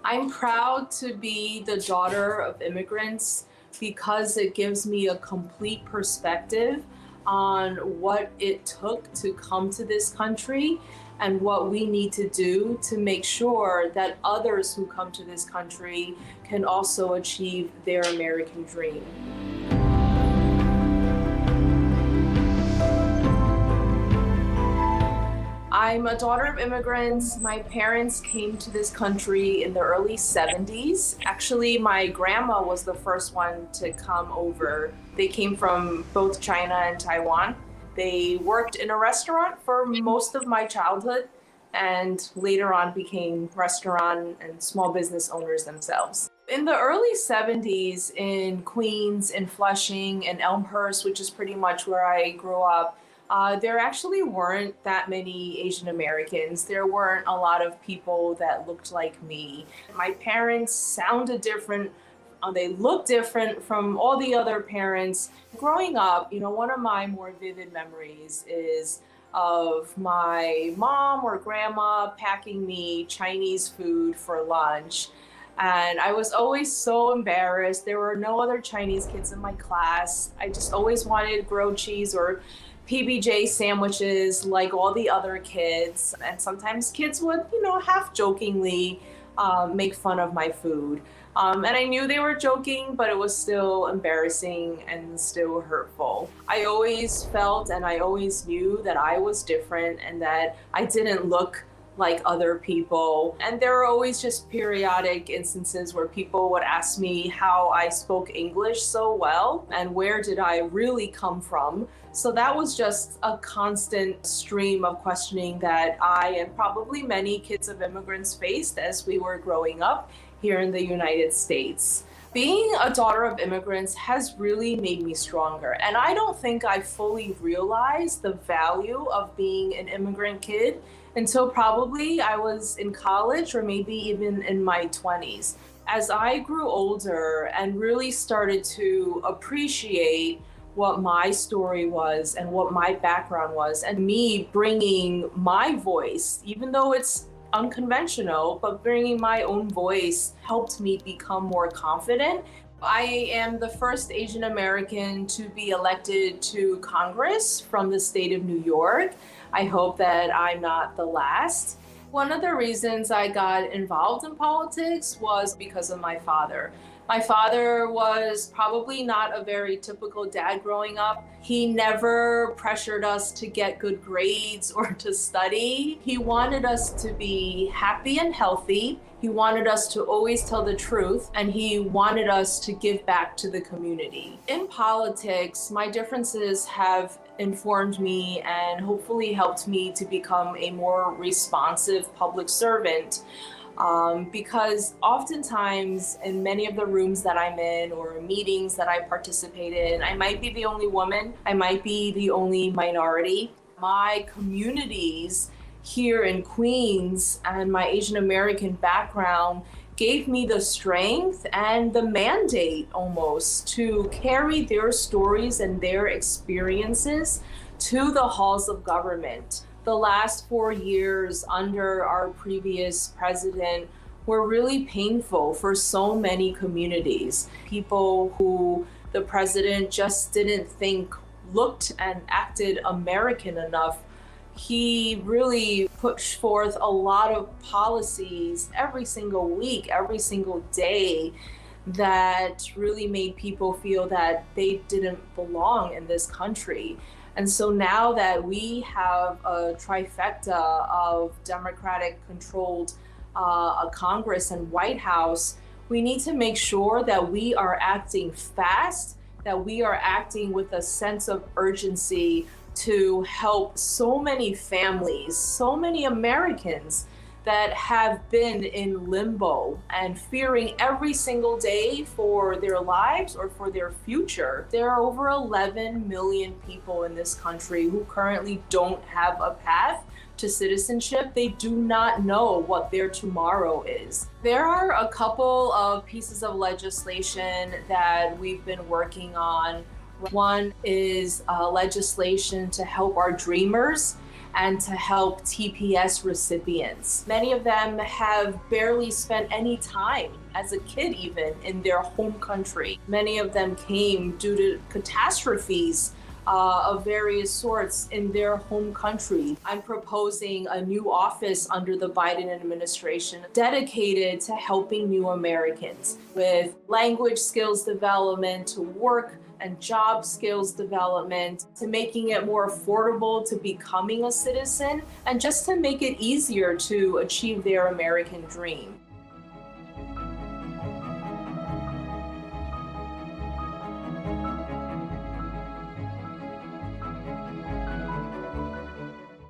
I'm proud to be the daughter of immigrants because it gives me a complete perspective on what it took to come to this country and what we need to do to make sure that others who come to this country can also achieve their American dream. I'm a daughter of immigrants. My parents came to this country in the early 70s. Actually, my grandma was the first one to come over. They came from both China and Taiwan. They worked in a restaurant for most of my childhood and later on became restaurant and small business owners themselves. In the early 70s in Queens, in Flushing, in Elmhurst, which is pretty much where I grew up, there actually weren't that many Asian Americans. There weren't a lot of people that looked like me. My parents sounded different. They looked different from all the other parents. Growing up, one of my more vivid memories is of my mom or grandma packing me Chinese food for lunch. And I was always so embarrassed. There were no other Chinese kids in my class. I just always wanted grilled cheese or PBJ sandwiches like all the other kids. And sometimes kids would, half jokingly make fun of my food. And I knew they were joking, but it was still embarrassing and still hurtful. I always felt and I always knew that I was different and that I didn't look like other people. And there were always just periodic instances where people would ask me how I spoke English so well and where did I really come from. So that was just a constant stream of questioning that I and probably many kids of immigrants faced as we were growing up here in the United States. Being a daughter of immigrants has really made me stronger. And I don't think I fully realized the value of being an immigrant kid until probably I was in college or maybe even in my 20s. As I grew older and really started to appreciate what my story was and what my background was, and me bringing my voice, even though it's unconventional, but bringing my own voice helped me become more confident. I am the first Asian American to be elected to Congress from the state of New York. I hope that I'm not the last. One of the reasons I got involved in politics was because of my father. My father was probably not a very typical dad growing up. He never pressured us to get good grades or to study. He wanted us to be happy and healthy. He wanted us to always tell the truth, and he wanted us to give back to the community. In politics, my differences have informed me and hopefully helped me to become a more responsive public servant. Because oftentimes in many of the rooms that I'm in or meetings that I participate in, I might be the only woman, I might be the only minority. My communities here in Queens and my Asian American background gave me the strength and the mandate almost to carry their stories and their experiences to the halls of government. The last 4 years under our previous president were really painful for so many communities. People who the president just didn't think looked and acted American enough. He really pushed forth a lot of policies every single week, every single day, that really made people feel that they didn't belong in this country. And so now that we have a trifecta of Democratic-controlled Congress and White House, we need to make sure that we are acting fast, that we are acting with a sense of urgency to help so many families, so many Americans that have been in limbo and fearing every single day for their lives or for their future. There are over 11 million people in this country who currently don't have a path to citizenship. They do not know what their tomorrow is. There are a couple of pieces of legislation that we've been working on. One is legislation to help our dreamers. and to help TPS recipients. Many of them have barely spent any time as a kid even in their home country. Many of them came due to catastrophes of various sorts in their home country. I'm proposing a new office under the Biden administration dedicated to helping new Americans with language skills development, to work and job skills development, to making it more affordable to becoming a citizen, and just to make it easier to achieve their American dream.